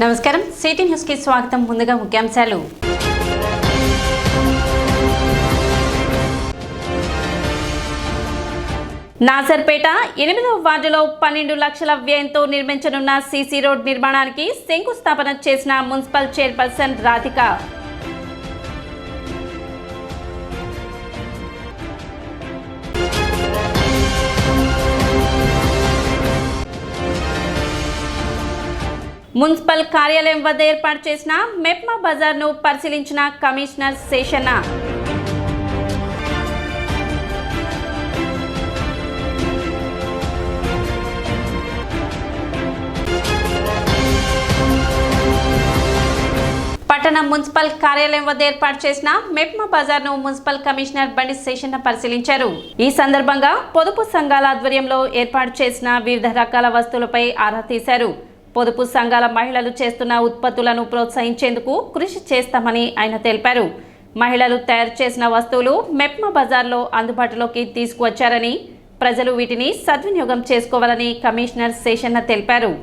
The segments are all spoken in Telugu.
నమస్కారం సిటీ న్యూస్ కి స్వాగతం. ముందుగా ముఖ్యాంశాలు. నాసర్పేట 8వ వార్డులో 12 లక్షల వ్యయంతో నిర్మించనున్న సీసీ రోడ్ నిర్మాణానికి శంకుస్థాపన చేసిన మున్సిపల్ చైర్పర్సన్ రాధిక. మున్సిపల్ కార్యాలయం వద్ద ఏర్పాటు చేసిన మెప్మా బజార్ను పరిశీలించిన కమిషనర్ శేషన్న. పట్టణ మున్సిపల్ కార్యాలయం వద్ద ఏర్పాటు చేసిన మెప్మా బజార్ను మున్సిపల్ కమిషనర్ బండి శేషన్న పరిశీలించారు. ఈ సందర్భంగా పొదుపు సంఘాల ఆధ్వర్యంలో ఏర్పాటు చేసిన వివిధ రకాల వస్తువులపై ఆరా తీశారు. పొదుపు సంఘాల మహిళలు చేస్తున్న ఉత్పత్తులను ప్రోత్సహించేందుకు కృషి చేస్తామని ఆయన తెలిపారు. మహిళలు తయారు చేసిన వస్తువులు మెప్మా బజార్లో అందుబాటులోకి తీసుకువచ్చారని, ప్రజలు వీటిని సద్వినియోగం చేసుకోవాలని కమిషనర్ శేషన్న తెలిపారు.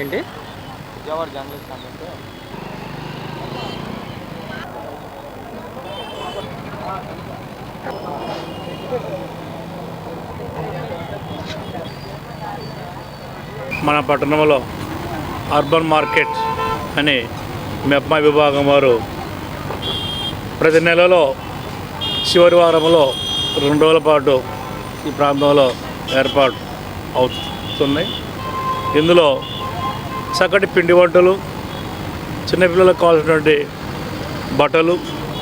ఏంటి మన పట్టణంలో అర్బన్ మార్కెట్ అని మెప్మా విభాగం వారు ప్రతి నెలలో చివరి వారంలో 2 రోజుల పాటు ఈ ప్రాంతంలో ఏర్పాటు అవుతున్నాయి. ఇందులో చక్కటి పిండి వంటలు, చిన్నపిల్లలకు కావాల్సినటువంటి బట్టలు,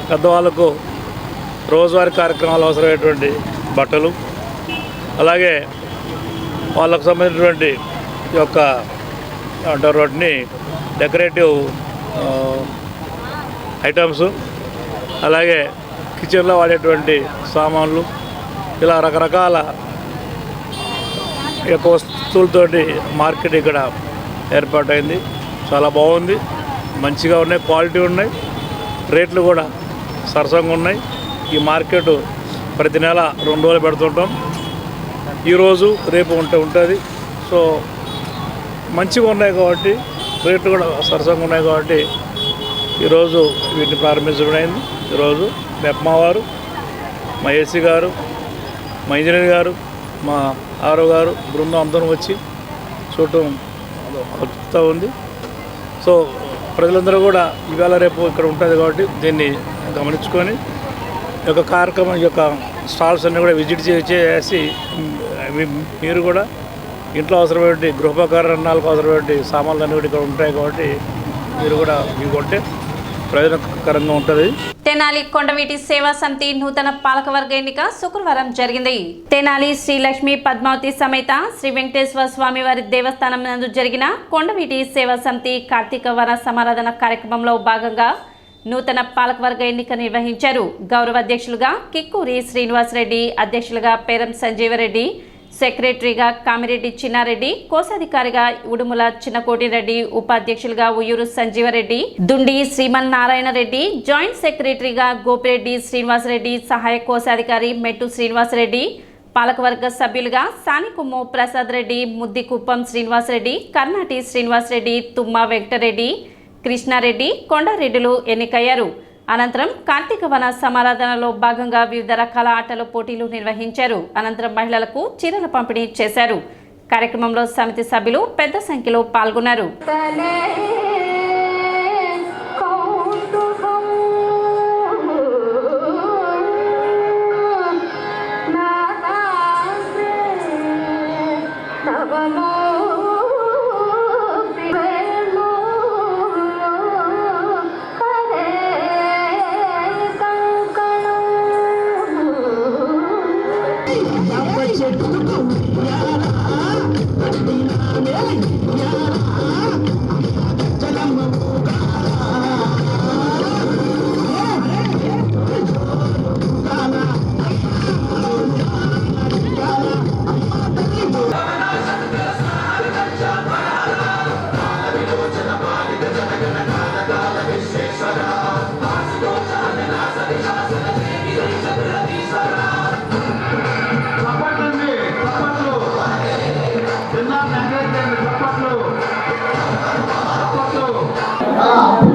పెద్దవాళ్ళకు రోజువారీ కార్యక్రమాలు అవసరమైనటువంటి బట్టలు, అలాగే వాళ్ళకు సంబంధించినటువంటి ఈ యొక్క అంటారు వాటిని డెకరేటివ్ ఐటమ్స్, అలాగే కిచెన్లో వాడేటువంటి సామాన్లు, ఇలా రకరకాల ఈ యొక్క వస్తువులతోటి మార్కెట్ ఇక్కడ ఏర్పాటైంది. చాలా బాగుంది, మంచిగా ఉన్నాయి, క్వాలిటీ ఉన్నాయి, రేట్లు కూడా సరసంగా ఉన్నాయి. ఈ మార్కెట్ ప్రతి నెల 2 రోజులు పెడుతుంటాం. ఈరోజు రేపు ఉంటుంది. సో మంచిగా ఉన్నాయి కాబట్టి, రేట్లు కూడా సరసంగా ఉన్నాయి కాబట్టి ఈరోజు వీటిని ప్రారంభించడం అయింది. ఈరోజు మెప్మా వారు, మా ఏసీ గారు, మా ఇంజనీర్ గారు, మా ఆరో గారు బృందం అందరం వచ్చి చూడటం అవుతూ ఉంది. సో ప్రజలందరూ కూడా ఇవాళ రేపు ఇక్కడ ఉంటుంది కాబట్టి దీన్ని గమనించుకొని ఈ యొక్క కార్యక్రమం యొక్క స్టాల్స్ అన్నీ కూడా విజిట్ చేసి మీరు కూడా ఇంట్లో అవసరమైన గృహోపకరణాలకు అవసరమైన సామాన్లు అన్నీ కూడా ఇక్కడ ఉంటాయి కాబట్టి మీరు కూడా ఇవి కొంటే ప్రయోజనకరంగా ఉంటుంది. తెనాలి కొండవీటి సేవా సమితి నూతన పాలకవర్గ ఎన్నిక శుక్రవారం జరిగింది. తెనాలి శ్రీ లక్ష్మీ పద్మావతి సమేత శ్రీ వెంకటేశ్వర స్వామి వారి దేవస్థానం నందు జరిగిన కొండవీటి సేవా సమితి కార్తీక వన సమారాధన కార్యక్రమంలో భాగంగా నూతన పాలకవర్గ ఎన్నిక నిర్వహించారు. గౌరవ అధ్యక్షులుగా కిక్కూరి శ్రీనివాసరెడ్డి, అధ్యక్షులుగా పేరం సంజీవరెడ్డి, సెక్రటరీగా కామిరెడ్డి చిన్నారెడ్డి, కోశాధికారిగా ఉడుముల చిన్నకోటిరెడ్డి, ఉపాధ్యక్షులుగా ఉయ్యూరు సంజీవరెడ్డి, దుండి శ్రీమన్నారాయణ రెడ్డి, జాయింట్ సెక్రటరీగా గోపిరెడ్డి శ్రీనివాసరెడ్డి, సహాయ కోశాధికారి మెట్టు శ్రీనివాసరెడ్డి, పాలకవర్గ సభ్యులుగా సానికుమ్ము ప్రసాద్ రెడ్డి, ముద్దికుప్పం శ్రీనివాసరెడ్డి, కర్ణాటి శ్రీనివాసరెడ్డి, తుమ్మ వెంకటరెడ్డి, కృష్ణారెడ్డి, కొండారెడ్డిలు ఎన్నికయ్యారు. అనంతరం కార్తీక వన సమారాధనలో భాగంగా వివిధ రకాల ఆటల పోటీలు నిర్వహించారు. అనంతరం మహిళలకు చీరల పంపిణీ చేశారు. కార్యక్రమంలో సమితి సభ్యులు పెద్ద సంఖ్యలో పాల్గొన్నారు. Yeah.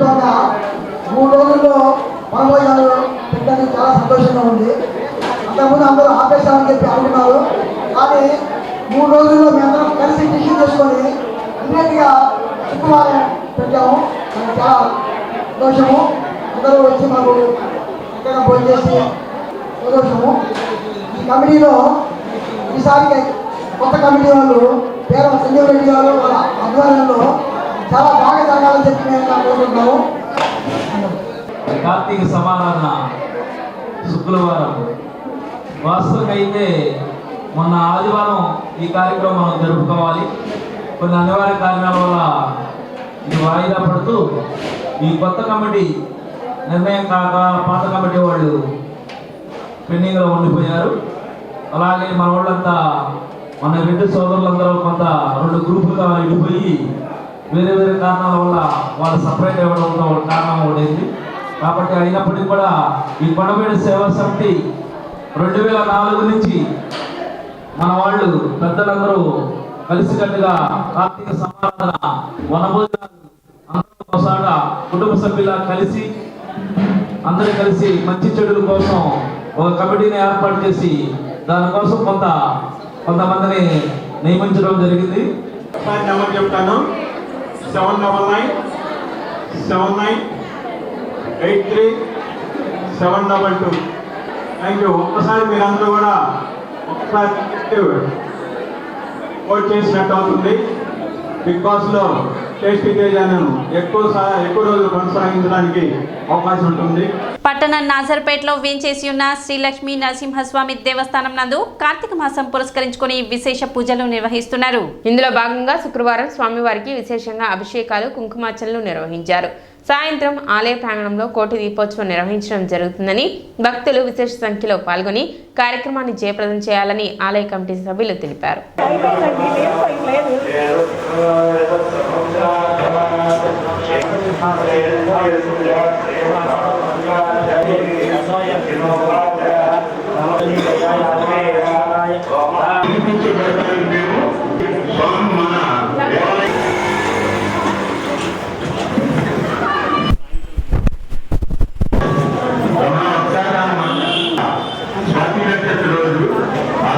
సందర్భంగా 3 రోజుల్లో వనభోజనాలు పెట్టడానికి చాలా సంతోషంగా ఉంది. అంతకుముందు అందరూ ఆపేశామని చెప్పి అనుకున్నారు, కానీ 3 రోజుల్లో మేము అందరం కలిసి డిసిషన్ చేసుకొని ఇమీడియట్గా శుక్రవారం పెట్టాము. నాకు చాలా సంతోషము. అందరూ వచ్చి మాకు ఎక్కడ భోజనం చేసి సంతోషము. ఈ కమిటీలో ఈసారి కొత్త కమిటీ వాళ్ళు పేరు సంజీవ్ రెడ్డి గారు వాళ్ళ ఆధ్వర్యంలో చాలా బాగా జరగాలని చెప్పి మేము కోరుకుంటున్నాము. కార్తీక సమారాధన శుక్రవారం. వాస్తవంగా అయితే మొన్న ఆదివారం ఈ కార్యక్రమం మనం జరుపుకోవాలి. కొన్ని అనివార్య కారణాల వల్ల ఇది వాయిదా పడుతూ ఈ కొత్త కమిటీ నిర్ణయం కాక పాత కమిటీ వాళ్ళు పెండింగ్లో ఉండిపోయారు. అలాగే మన వాళ్ళంతా మన 2 సోదరులందరూ కొంత 2 గ్రూపులుగా విడిపోయి వేరే వేరే కారణాల వల్ల వాళ్ళు సపరేట్ అవ్వడంతో కారణం ఉండేది. కాబట్టి అయినప్పటికీ కూడా ఈ కొండవీటి సేవా సమితి 2004 నుంచి మన వాళ్ళు పెద్దలందరూ కలిసికట్టుగా కార్తీక సమారాధన వనభోజనాలు అందరూ ఒకసారి కుటుంబ సభ్యులా కలిసి అందరూ కలిసి మంచి చెడుల కోసం ఒక కమిటీని ఏర్పాటు చేసి దానికోసం కొంతమందిని నియమించడం జరిగింది. నెంబర్ చెప్తాను 799 79 83 722. Thank you. ఒక్కసారి మీరందరూ కూడా ఒకసారి ఓట్ చేసినట్టు అవుతుంది. బిగ్ బాస్లో టేస్టీ తేజాను ఎక్కువ రోజులు కొనసాగించడానికి అవకాశం ఉంటుంది. పట్టణ నాజర్పేటలో వేంచేసి ఉన్న శ్రీ లక్ష్మీ నరసింహస్వామి దేవస్థానం నందు కార్తీక మాసం పురస్కరించుకొని విశేష పూజలు నిర్వహిస్తున్నారు. ఇందులో భాగంగా శుక్రవారం స్వామివారికి విశేషంగా అభిషేకాలు, కుంకుమార్చనలు నిర్వహించారు. సాయంత్రం ఆలయ ప్రాంగణంలో కోటి దీపోత్సవం నిర్వహించడం జరుగుతుందని భక్తులు విశేష సంఖ్యలో పాల్గొని కార్యక్రమాన్ని జయప్రదం చేయాలని ఆలయ కమిటీ సభ్యులు తెలిపారు.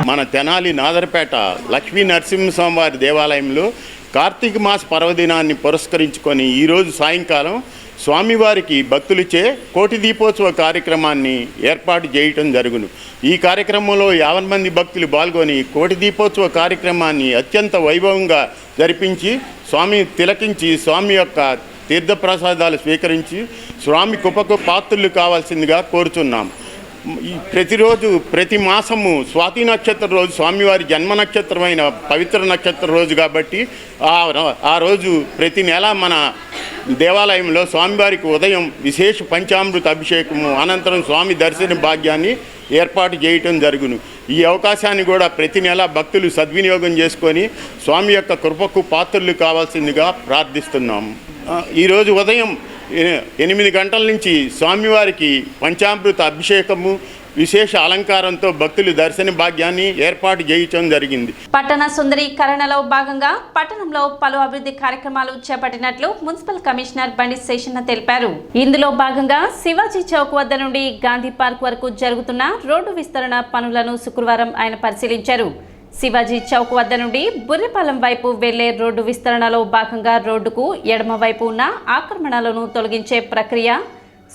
మన తెనాలి నాదర్పేట లక్ష్మీ నరసింహస్వామి వారి దేవాలయంలో కార్తీక మాస పర్వదినాన్ని పురస్కరించుకొని ఈరోజు సాయంకాలం స్వామివారికి భక్తులచే కోటి దీపోత్సవ కార్యక్రమాన్ని ఏర్పాటు చేయటం జరుగును. ఈ కార్యక్రమంలో 50 మంది భక్తులు పాల్గొని కోటి దీపోత్సవ కార్యక్రమాన్ని అత్యంత వైభవంగా జరిపించి స్వామిని తిలకించి స్వామి యొక్క తీర్థప్రసాదాలు స్వీకరించి స్వామి కృపకు పాత్రులు కావాల్సిందిగా కోరుచున్నాం. ప్రతి మాసము స్వాతి నక్షత్ర రోజు స్వామివారి జన్మ నక్షత్రమైన పవిత్ర నక్షత్ర రోజు కాబట్టి ఆ రోజు ప్రతి నెల మన దేవాలయంలో స్వామివారికి ఉదయం విశేష పంచామృత అభిషేకము అనంతరం స్వామి దర్శన భాగ్యాన్ని ఏర్పాటు చేయటం జరుగును. ఈ అవకాశాన్ని కూడా ప్రతి నెల భక్తులు సద్వినియోగం చేసుకొని స్వామి యొక్క కృపకు పాత్రులు కావాల్సిందిగా ప్రార్థిస్తున్నాము. ఈరోజు ఉదయం 8 గంటల నుంచి స్వామివారికి పంచామృత అభిషేకము విశేష అలంకారంతో భక్తులు దర్శన భాగ్యాన్ని ఏర్పాటు చేయటం జరిగింది. పట్టణ సుందరీకరణలో భాగంగా పట్టణంలో పలు అభివృద్ధి కార్యక్రమాలు చేపట్టినట్లు మున్సిపల్ కమిషనర్ బండి శేషన్న తెలిపారు. ఇందులో భాగంగా శివాజీ చౌక్ వద్ద నుండి గాంధీ పార్క్ వరకు జరుగుతున్న రోడ్డు విస్తరణ పనులను శుక్రవారం ఆయన పరిశీలించారు. శివాజీ చౌక్ వద్ద నుండి బుర్రెపాలెం వైపు వెళ్లే రోడ్డు విస్తరణలో భాగంగా రోడ్డుకు ఎడమ వైపు ఉన్న ఆక్రమణలను తొలగించే ప్రక్రియ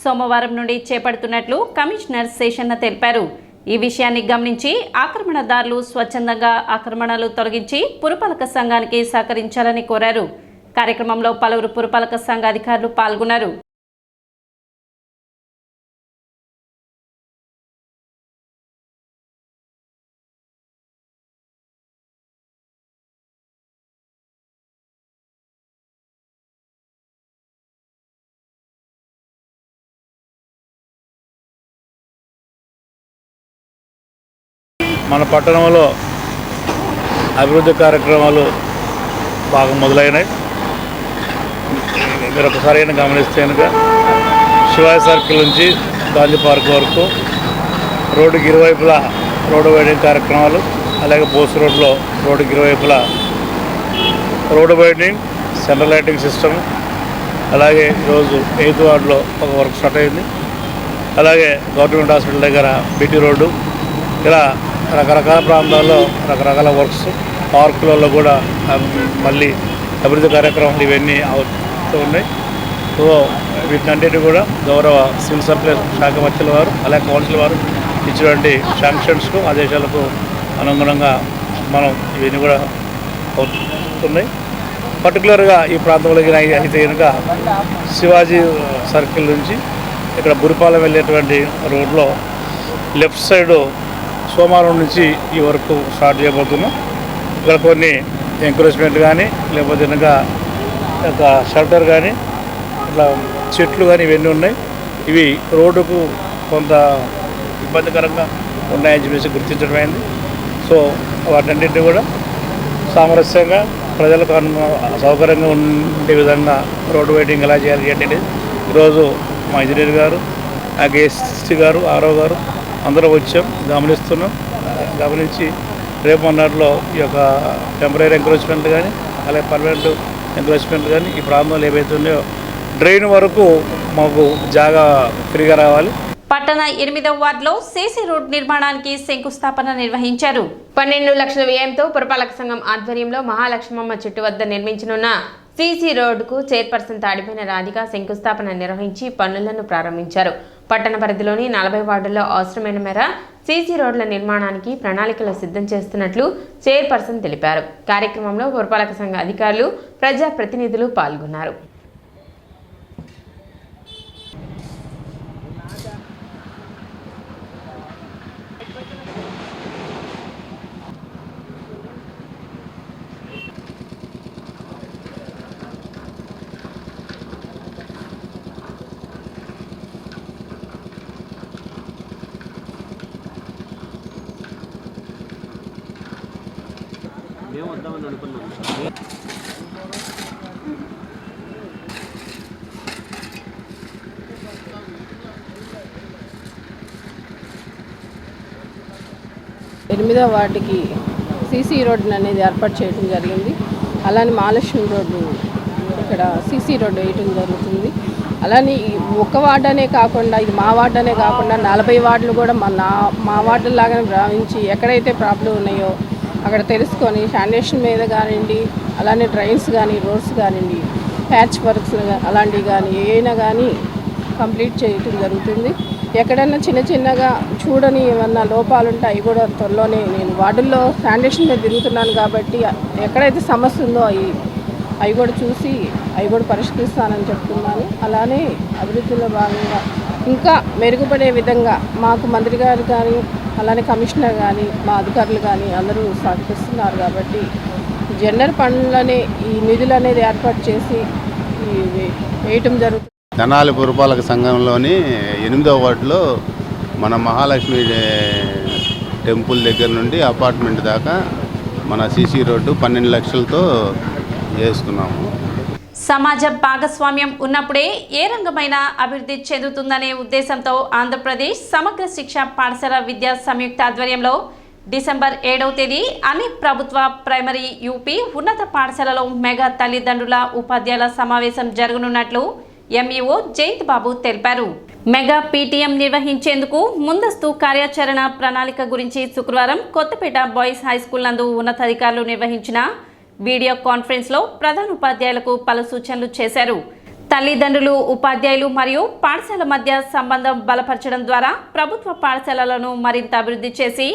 సోమవారం నుండి చేపడుతున్నట్లు కమిషనర్ శేషన్న తెలిపారు. ఈ విషయాన్ని గమనించి ఆక్రమణదారులు స్వచ్ఛందంగా ఆక్రమణలు తొలగించి పురపాలక సంఘానికి సహకరించాలని కోరారు. కార్యక్రమంలో పలువురు పురపాలక సంఘ అధికారులు పాల్గొన్నారు. మన పట్టణంలో అభివృద్ధి కార్యక్రమాలు బాగా మొదలైనాయి. మీరు ఒకసారి అయినా గమనిస్తే కనుక శివాజీ సర్కిల్ నుంచి గాంధీ పార్క్ వరకు రోడ్డుకి ఇరువైపులా రోడ్డు వైడింగ్ కార్యక్రమాలు, అలాగే బోస్ రోడ్లో రోడ్డుకి ఇరువైపులా రోడ్డు వైడింగ్, సెంట్రల్ లైటింగ్ సిస్టమ్, అలాగే ఈరోజు 8th వార్డులో ఒక వర్క్ స్టార్ట్ అయింది. అలాగే గవర్నమెంట్ హాస్పిటల్ దగ్గర బీటీ రోడ్డు, ఇలా రకరకాల ప్రాంతాల్లో రకరకాల వర్క్స్, పార్కులలో కూడా మళ్ళీ అభివృద్ధి కార్యక్రమాలు ఇవన్నీ అవుతూ ఉన్నాయి. సో వీటన్నిటి కూడా గౌరవ సివిల్ సప్లైస్ శాఖ మంత్రుల వారు అలాగే కౌన్సిల్ వారు ఇచ్చినటువంటి శాంక్షన్స్కు ఆదేశాలకు అనుగుణంగా మనం ఇవన్నీ కూడా అవుతున్నాయి. పర్టికులర్గా ఈ ప్రాంతంలోకి అయితే కనుక శివాజీ సర్కిల్ నుంచి ఇక్కడ బురిపాలెం వెళ్ళేటువంటి రోడ్లో లెఫ్ట్ సైడు సోమవారం నుంచి ఈ వరకు స్టార్ట్ చేయబోతున్నాం. ఇక్కడ కొన్ని ఎంకరేజ్మెంట్ కానీ లేకపోతే కనుక ఒక షెల్టర్ కానీ ఇట్లా చెట్లు కానీ ఇవన్నీ ఉన్నాయి. ఇవి రోడ్డుకు కొంత ఇబ్బందికరంగా ఉన్నాయని చెప్పేసి గుర్తించడమైంది. సో వాటన్నింటినీ కూడా సామరస్యంగా ప్రజలకు సౌకర్యంగా ఉండే విధంగా రోడ్డు వెయిటింగ్ ఎలా చేయాలి ఏంటంటే ఈరోజు మా ఇంజనీర్ గారు, ఎస్సీ గారు, ఆర్ఓ గారు అందరూ వచ్చాం, గమనించి రేపు మొన్నట్లో ఈ యొక్క టెంపరీ ఎంకరేజ్మెంట్ కానీ అలాగే పర్మనెంట్ ఎంకరేజ్మెంట్ కానీ ఈ ప్రాంతంలో ఏవైతే ఉన్నాయో డ్రైన్ వరకు మాకు జాగా ఫ్రీగా రావాలి. పట్టణ 8వ వార్డులో సీసీ రోడ్ నిర్మాణానికి శంకుస్థాపన నిర్వహించారు. 12 లక్షల వ్యయంతో పురపాలక సంఘం ఆధ్వర్యంలో మహాలక్ష్మమ్మ చెట్టు వద్ద నిర్మించనున్న సీసీ రోడ్డుకు చైర్పర్సన్ తాడిపోయిన రాధిక శంకుస్థాపన నిర్వహించి పనులను ప్రారంభించారు. పట్టణ పరిధిలోని 40 వార్డుల్లో అవసరమైన మేర సీసీ రోడ్ల నిర్మాణానికి ప్రణాళికలు సిద్ధం చేస్తున్నట్లు చైర్పర్సన్ తెలిపారు. కార్యక్రమంలో పురపాలక సంఘ అధికారులు, ప్రజాప్రతినిధులు పాల్గొన్నారు. మేము వద్దామని అనుకున్నాం. ఎనిమిదవ వార్డుకి సీసీ రోడ్డు అనేది ఏర్పాటు చేయడం జరిగింది. అలానే మహాలక్ష్మి రోడ్డు ఇక్కడ సీసీ రోడ్డు వేయటం జరుగుతుంది. అలానే ఒక వార్డు అనే కాకుండా ఇది మా వార్డు అనే కాకుండా 40 వార్డులు కూడా మా వార్డు లాగానే భావించి ఎక్కడైతే ప్రాబ్లం ఉన్నాయో అక్కడ తెలుసుకొని శానిటేషన్ మీద కానివ్వండి, అలానే డ్రైన్స్ కానీ, రోడ్స్ కానివ్వండి, ప్యాచ్ వర్క్స్ అలాంటివి కానీ ఏమైనా కానీ కంప్లీట్ చేయటం జరుగుతుంది. ఎక్కడైనా చిన్నగా చూడని ఏమన్నా లోపాలు ఉంటే అవి కూడా త్వరలోనే నేను వార్డుల్లో శానిటేషన్ మీద తిరుగుతున్నాను కాబట్టి ఎక్కడైతే సమస్య ఉందో అవి కూడా చూసి అవి కూడా పరిష్కరిస్తానని చెప్తున్నాను. అలానే అభివృద్ధిలో భాగంగా ఇంకా మెరుగుపడే విధంగా మాకు మంత్రి గారు కానీ అలానే కమిషనర్ కానీ మా అధికారులు కానీ అందరూ సహకరిస్తున్నారు కాబట్టి జెండర్ పనులనే ఈ నిధులు అనేది ఏర్పాటు చేసి వేయటం జరుగుతుంది. తెనాలి పురపాలక సంఘంలోని 8వ వార్డులో మన మహాలక్ష్మి టెంపుల్ దగ్గర నుండి అపార్ట్మెంట్ దాకా మన సీసీ రోడ్డు 12 లక్షలతో వేసుకున్నాము. సమాజ భాగస్వామ్యం ఉన్నప్పుడే ఏ రంగమైనా అభివృద్ధి చెందుతుందనే ఉద్దేశంతో ఆంధ్రప్రదేశ్ సమగ్ర శిక్ష పాఠశాల విద్యా సంయుక్త ఆధ్వర్యంలో డిసెంబర్ 7వ తేదీ అన్ని ప్రభుత్వ ప్రైమరీ యూపీ ఉన్నత పాఠశాలలో మెగా తల్లిదండ్రుల ఉపాధ్యాయుల సమావేశం జరగనున్నట్లు ఎంఈఓ జయంత్ బాబు తెలిపారు. మెగా పీటీఎం నిర్వహించేందుకు ముందస్తు కార్యాచరణ ప్రణాళిక గురించి శుక్రవారం కొత్తపేట బాయ్స్ హై స్కూల్ నందు ఉన్నతాధికారులు నిర్వహించిన వీడియో కాన్ఫరెన్స్లో ప్రధాన ఉపాధ్యాయులకు పలు సూచనలు చేశారు. తల్లిదండ్రులు, ఉపాధ్యాయులు మరియు పాఠశాల మధ్య సంబంధం బలపరచడం ద్వారా ప్రభుత్వ పాఠశాలలను మరింత అభివృద్ధి చేసి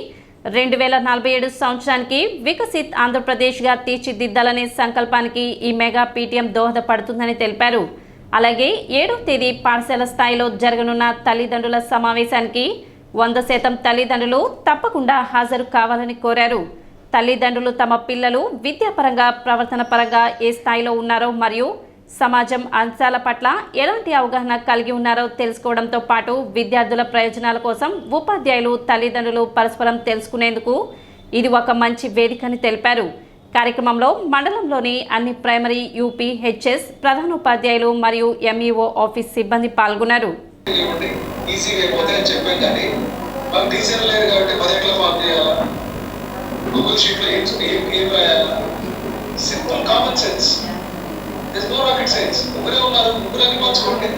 2047 సంవత్సరానికి వికసిత్ ఆంధ్రప్రదేశ్గా తీర్చిదిద్దాలనే సంకల్పానికి ఈ మెగా పీటీఎం దోహదపడుతుందని తెలిపారు. అలాగే 7వ తేదీ పాఠశాల స్థాయిలో జరగనున్న తల్లిదండ్రుల సమావేశానికి 100% తల్లిదండ్రులు తప్పకుండా హాజరు కావాలని కోరారు. తల్లిదండ్రులు తమ పిల్లలు విద్యాపరంగా, ప్రవర్తన పరంగా ఏ స్థాయిలో ఉన్నారో మరియు సమాజం అంశాల పట్ల ఎలాంటి అవగాహన కలిగి ఉన్నారో తెలుసుకోవడంతో పాటు విద్యార్థుల ప్రయోజనాల కోసం ఉపాధ్యాయులు, తల్లిదండ్రులు పరస్పరం తెలుసుకునేందుకు ఇది ఒక మంచి వేదికని తెలిపారు. కార్యక్రమంలో మండలంలోని అన్ని ప్రైమరీ యూపీ, హెచ్ఎస్, ప్రధానోపాధ్యాయులు మరియు ఎంఈఓ ఆఫీస్ సిబ్బంది పాల్గొన్నారు. గూగుల్ షీట్లో ఏం రాయాలా, simple common sense. There's no rocket science. ముగ్గురే ఉన్నారు, ముగ్గురని పంచుకోండి.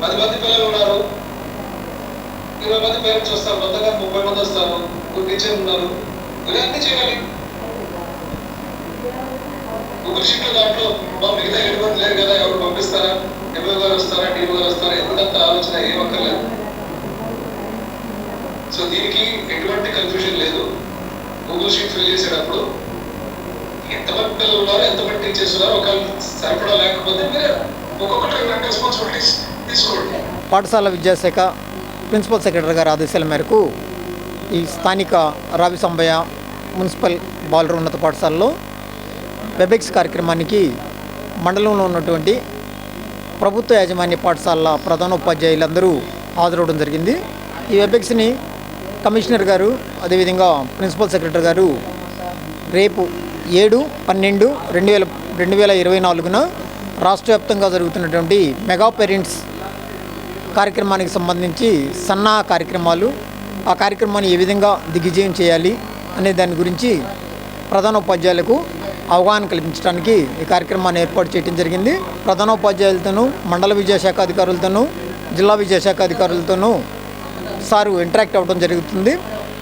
10 మంది పిల్లలు ఉన్నారు, 20 మంది పేరెంట్స్ వస్తారు, మొత్తంగా 30 మంది వస్తారు, టీచర్ ఉన్నారు, మీరు అన్ని చేయాలి. గూగుల్ షీట్లో దాంట్లో మా మిగతా 7 మంది లేరు కదా, ఎవరు పంపిస్తారా, ఎంఓ గారు వస్తారా, టీఓ గారు వస్తారా, ఎందుకంత ఆలోచన ఏమక్కర్లేదు. సో దీనికి ఎటువంటి కన్ఫ్యూజన్ లేదు. గూగుల్ షీట్ ఫిల్ చేసేటప్పుడు ఎంతమంది పిల్లలు ఉన్నారు, ఎంతమంది టీచర్స్ ఉన్నారు, ఒకవేళ సరిపడా లేకపోతే మీరు ఒక్కొక్కటి రెస్పాన్సిబిలిటీస్ తీసుకోండి. పాఠశాల విద్యాశాఖ ప్రిన్సిపల్ సెక్రటరీ గారి ఆదేశాల మేరకు ఈ స్థానిక రావిసంబయ్య మున్సిపల్ బాలుర ఉన్నత పాఠశాలలో వెబెక్స్ కార్యక్రమానికి మండలంలో ఉన్నటువంటి ప్రభుత్వ యాజమాన్య పాఠశాలల ప్రధానోపాధ్యాయులందరూ హాజరవడం జరిగింది. ఈ వెబెక్స్ని కమిషనర్ గారు అదేవిధంగా ప్రిన్సిపల్ సెక్రటరీ గారు రేపు 7/12/2024 రాష్ట్ర వ్యాప్తంగా జరుగుతున్నటువంటి మెగా పేరెంట్స్ కార్యక్రమానికి సంబంధించి సన్నా కార్యక్రమాలు, ఆ కార్యక్రమాన్ని ఏ విధంగా దిగ్విజయం చేయాలి అనే దాని గురించి ప్రధానోపాధ్యాయులకు అవగాహన కల్పించడానికి ఈ కార్యక్రమాన్ని ఏర్పాటు చేయడం జరిగింది. ప్రధానోపాధ్యాయులతోనూ మండల విద్యాశాఖ అధికారులతోనూ జిల్లా విద్యాశాఖ అధికారులతోనూ సారు ఇంటరాక్ట్ అవ్వడం జరుగుతుంది.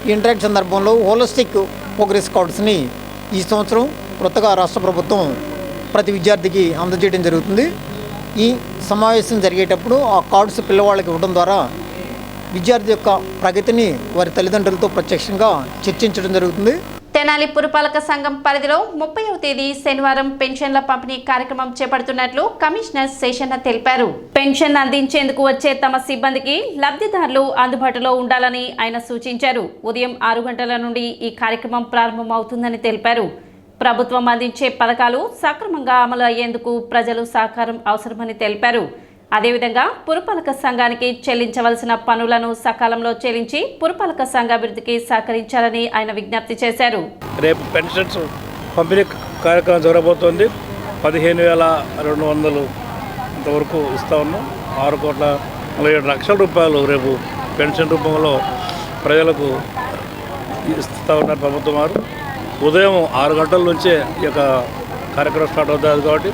ఈ ఇంటరాక్ట్ సందర్భంలో హోలిస్టిక్ ప్రోగ్రెస్ కార్డ్స్ని ఈ సంవత్సరం కొత్తగా రాష్ట్ర ప్రభుత్వం ప్రతి విద్యార్థికి అందజేయడం జరుగుతుంది. ఈ సమావేశం జరిగేటప్పుడు ఆ కార్డ్స్ పిల్లవాళ్ళకి ఇవ్వడం ద్వారా విద్యార్థి యొక్క ప్రగతిని వారి తల్లిదండ్రులతో ప్రత్యక్షంగా చర్చించడం జరుగుతుంది. తెనాలి పురపాలక సంఘం పరిధిలో 30వ తేదీ శనివారం పెన్షన్ల పంపిణీ కార్యక్రమం చేపడుతున్నట్లు కమిషనర్ శేషన్న తెలిపారు. పెన్షన్ అందించేందుకు వచ్చే తమ సిబ్బందికి లబ్ధిదారులు అందుబాటులో ఉండాలని ఆయన సూచించారు. ఉదయం 6 గంటల నుండి ఈ కార్యక్రమం ప్రారంభమవుతుందని తెలిపారు. ప్రభుత్వం అందించే పథకాలు సక్రమంగా అమలు అయ్యేందుకు ప్రజలు సహకారం అవసరమని తెలిపారు. అదేవిధంగా పురపాలక సంఘానికి చెల్లించవలసిన పనులను సకాలంలో చెల్లించి పురపాలక సంఘాభివృద్ధికి సహకరించాలని ఆయన విజ్ఞప్తి చేశారు. రేపు పెన్షన్స్ పంపిణీ కార్యక్రమం జరగబోతోంది. 15,200 ఇంతవరకు ఇస్తా ఉన్నాం. 6,47 రూపాయలు రేపు పెన్షన్ రూపంలో ప్రజలకు ఇస్తూ ఉన్నారు ప్రభుత్వం వారు. ఉదయం 6 గంటల నుంచే ఈ యొక్క కార్యక్రమం స్టార్ట్ అవుతుంది కాబట్టి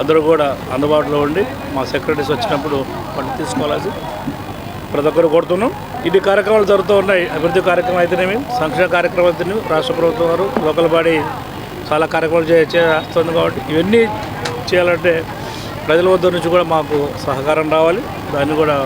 అందరూ కూడా అందుబాటులో ఉండి మా సెక్రటరీస్ వచ్చినప్పుడు పట్టు తీసుకోవాల్సి ప్రతి ఒక్కరు కోరుతున్నాం. ఇది కార్యక్రమాలు జరుగుతూ ఉన్నాయి. అభివృద్ధి కార్యక్రమం అయితేనేమి, సంక్షేమ కార్యక్రమం అయితేనేమి, రాష్ట్ర ప్రభుత్వం వారు లోకల్ బాడీ చాలా కార్యక్రమాలు చేస్తుంది కాబట్టి ఇవన్నీ చేయాలంటే ప్రజల వద్ద నుంచి కూడా మాకు సహకారం రావాలి. దాన్ని కూడా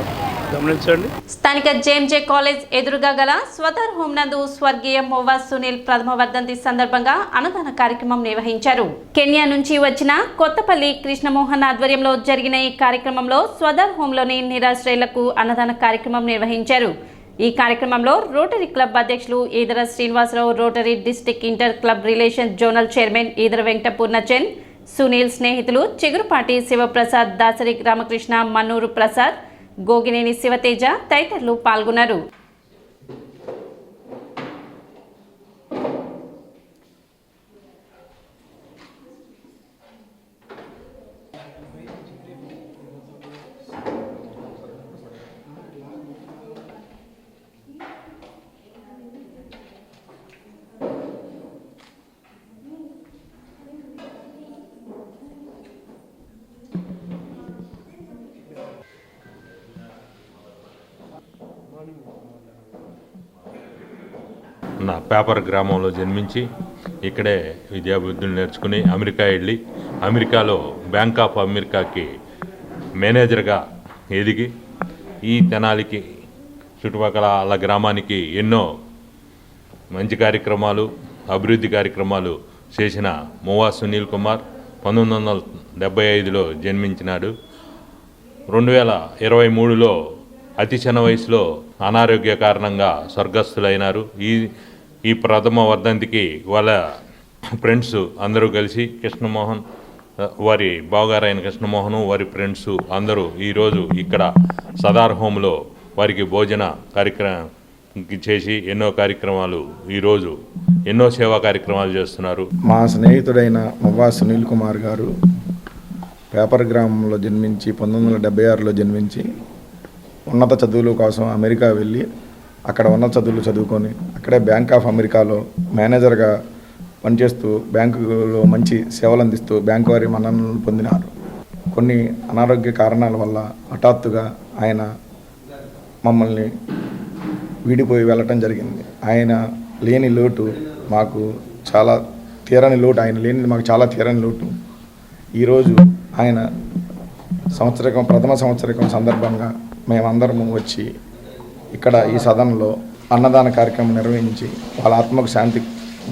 గమనించండి. స్థానిక జేఎంజే కాలేజ్ ఎదురుగా గల స్వదార్ హోం నందు స్వర్గీయ మొవ్వా సునీల్ ప్రథమ వర్ధంతి సందర్భంగా అన్నదాన కార్యక్రమం నిర్వహించారు. కెన్యా నుంచి వచ్చిన కొత్తపల్లి కృష్ణమోహన్ ఆధ్వర్యంలో జరిగిన ఈ కార్యక్రమంలో స్వదార్ హోంలోని నిరాశ్రయులకు అన్నదాన కార్యక్రమం నిర్వహించారు. ఈ కార్యక్రమంలో రోటరీ క్లబ్ అధ్యక్షులు Edara Srinivasarao, Rotary district inter club relations zonal chairman Edara Venkatapoornachand, Sunil స్నేహితులు చిగురుపాటి శివప్రసాద్, దాసరి రామకృష్ణ, మన్నూరు ప్రసాద్, గోగినేని శివతేజ తదితరులు పాల్గొన్నారు. నా పేపర్ గ్రామంలో జన్మించి ఇక్కడే విద్యాబుద్ధులు నేర్చుకుని అమెరికా వెళ్ళి అమెరికాలో బ్యాంక్ ఆఫ్ అమెరికాకి మేనేజర్గా ఎదిగి ఈ తెనాలికి చుట్టుపక్కల వాళ్ళ గ్రామానికి ఎన్నో మంచి కార్యక్రమాలు, అభివృద్ధి కార్యక్రమాలు చేసిన మొవ్వా సునీల్ కుమార్ 1975లో జన్మించినాడు. 2023లో అతి చిన్న వయసులో అనారోగ్య కారణంగా స్వర్గస్థులైనారు. ఈ ప్రథమ వర్ధంతికి వాళ్ళ ఫ్రెండ్స్ అందరూ కలిసి కృష్ణమోహన్, వారి బావగారైన కృష్ణమోహను, వారి ఫ్రెండ్స్ అందరూ ఈరోజు ఇక్కడ సదార్ హోంలో వారికి భోజన కార్యక్రమం చేసి ఎన్నో కార్యక్రమాలు, ఈరోజు ఎన్నో సేవా కార్యక్రమాలు చేస్తున్నారు. మా స్నేహితుడైన మొవ్వా సునీల్ కుమార్ గారు పేపర్ గ్రామంలో జన్మించి 1976లో జన్మించి ఉన్నత చదువుల కోసం అమెరికా వెళ్ళి అక్కడ ఉన్నత చదువులు చదువుకొని అక్కడే బ్యాంక్ ఆఫ్ అమెరికాలో మేనేజర్గా పనిచేస్తూ బ్యాంకులో మంచి సేవలు అందిస్తూ బ్యాంకు వారి మన్ననలు పొందినారు. కొన్ని అనారోగ్య కారణాల వల్ల హఠాత్తుగా ఆయన మమ్మల్ని వీడిపోయి వెళ్ళటం జరిగింది. ఆయన లేని లోటు మాకు చాలా తీరని లోటు, ఆయన లేనిది మాకు చాలా తీరని లోటు. ఈరోజు ఆయన ప్రథమ సంవత్సరికం సందర్భంగా మేమందరము వచ్చి ఇక్కడ ఈ సదనంలో అన్నదాన కార్యక్రమం నిర్వహించి వాళ్ళ ఆత్మకు శాంతి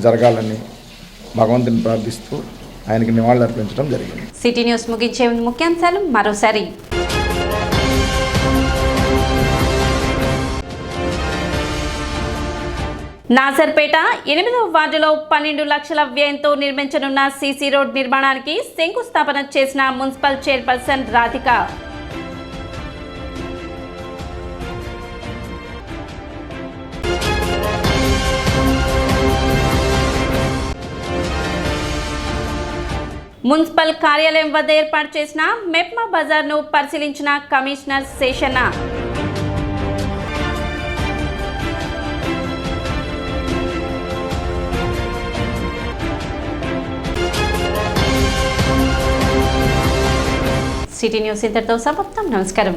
జరగాలని భగవంతుని ప్రార్థిస్తూ ఆయనకి నివాళులు అర్పించడం జరిగింది. సిటీ న్యూస్ ముగించే ముఖ్యాంశాలు మరోసారి. నాసర్పేట 8వ వార్డులో 12 లక్షల వ్యయంతో నిర్మించనున్న సీసీ రోడ్ నిర్మాణానికి శంకుస్థాపన చేసిన మున్సిపల్ చైర్పర్సన్ రాధిక. మున్సిపల్ కార్యాలయం వద్ద ఏర్పాటు చేసిన మెప్మా బజార్ను పరిశీలించిన కమిషనర్ శేషన్న. సిటీ న్యూస్ ఇంతటితో సమాప్తం. నమస్కారం.